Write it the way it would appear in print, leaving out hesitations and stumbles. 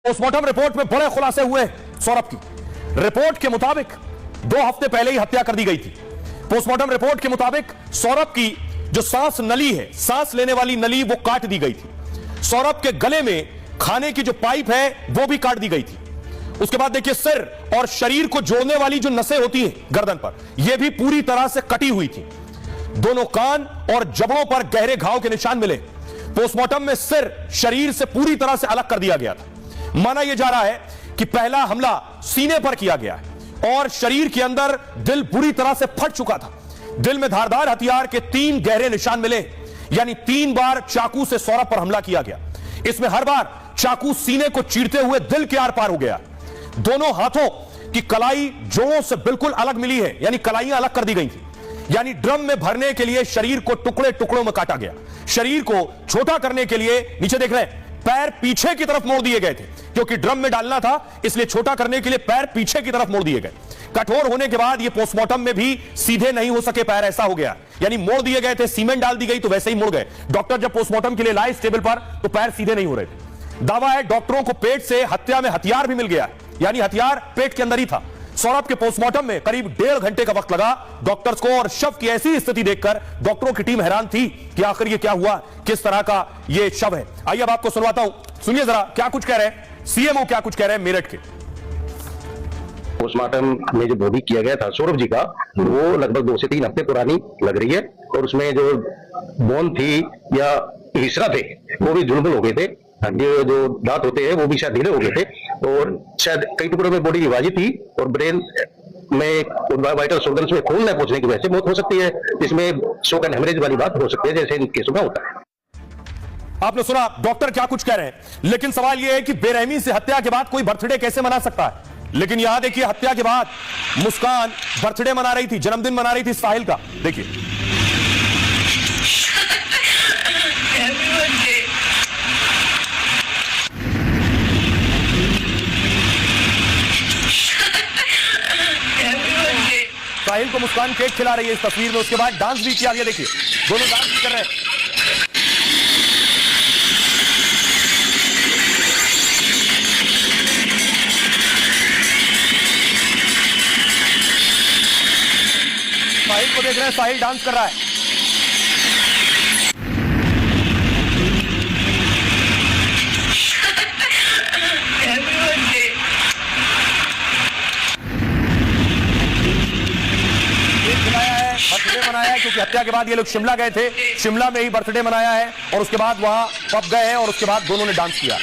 Postmortem report में बड़े खुलासे हुए सौरभ की। रिपोर्ट के मुताबिक 2 हफ्ते पहले ही हत्या कर दी गई थी। पोस्टमार्टम रिपोर्ट के मुताबिक सौरभ की जो सांस नली है, सांस लेने वाली नली, वो काट दी गई थी। सौरभ के गले में खाने की जो पाइप है वो भी काट दी गई थी। उसके बाद देखिए, सिर और शरीर को जोड़ने वाली जो नसें होती हैं गर्दन पर, यह भी पूरी तरह से कटी हुई थी। दोनों कान और जबड़ों पर गहरे घाव के निशान मिले। पोस्टमार्टम में सिर शरीर से पूरी तरह से अलग कर दिया गया था। माना यह जा रहा है कि पहला हमला सीने पर किया गया है और शरीर के अंदर दिल बुरी तरह से फट चुका था। दिल में धारदार हथियार के 3 गहरे निशान मिले, यानी 3 बार चाकू से सौरभ पर हमला किया गया। इसमें हर बार चाकू सीने को चीरते हुए दिल के आर पार हो गया। दोनों हाथों की कलाई जोड़ों से बिल्कुल अलग मिली है, यानी कलाइयां अलग कर दी गई थी। यानी ड्रम में भरने के लिए शरीर को टुकड़े टुकड़ों में काटा गया। शरीर को छोटा करने के लिए, नीचे देख रहे हैं, पैर पीछे की तरफ मोड़ दिए गए थे, क्योंकि ड्रम में डालना था, इसलिए छोटा करने के लिए पैर पीछे की तरफ मोड़ दिए गए। कठोर होने के बाद ये पोस्टमार्टम में भी सीधे नहीं हो सके पैर, ऐसा हो गया। यानी मोड़ दिए गए थे, सीमेंट डाल दी गई तो वैसे ही मुड़ गए। डॉक्टर जब पोस्टमार्टम के लिए लाए इस टेबल पर तो पैर सीधे नहीं हो रहे थे। दावा है डॉक्टरों को पेट से हत्या में हथियार भी मिल गया, यानी हथियार पेट के अंदर ही था। सौरभ के पोस्टमार्टम में करीब 1.5 घंटे का वक्त लगा डॉक्टर्स को, और शव की ऐसी स्थिति देखकर डॉक्टरों की टीम हैरान थी कि आखिर ये क्या हुआ, किस तरह का ये शव है। आइए अब आपको सुनवाता हूं, सुनिए जरा क्या कुछ कह रहे हैं सीएमओ, क्या कुछ कह रहे हैं मेरठ के। पोस्टमार्टम में जो बॉडी किया गया था सौरभ जी का, वो लगभग 2 से 3 हफ्ते पुरानी लग रही है, और उसमें जो बोन थी या हिस्सा थे वो भी जुलमुल हो गए थे। जो दांत होते हैं वो भी शायद ढीले हो गए थे, और शायद कई टुकड़ों में बॉडी विभाजित थी, और ब्रेन में वाइटल ऑर्गन्स में खून न पहुंचने की वजह से मौत हो सकती है। इसमें शॉक एंड हेमरेज वाली बात हो सकती है, जैसे इन केसों में होता है। आपने सुना डॉक्टर क्या कुछ कह रहे हैं, लेकिन सवाल यह है कि बेरहमी से हत्या के बाद कोई बर्थडे कैसे मना सकता है। लेकिन यहां देखिए, हत्या के बाद मुस्कान बर्थडे मना रही थी, जन्मदिन मना रही थी साहिल का। देखिए, साहिल को मुस्कान केक खिला रही है इस तस्वीर में। उसके बाद डांस भी किया गया, देखिए दोनों डांस भी कर रहे हैं। साहिल को देख रहे हैं, साहिल डांस कर रहा है। बर्थडे मनाया है, क्योंकि हत्या के बाद ये लोग शिमला गए थे, शिमला में ही बर्थडे मनाया है, और उसके बाद वहां पब गए हैं, और उसके बाद दोनों ने डांस किया।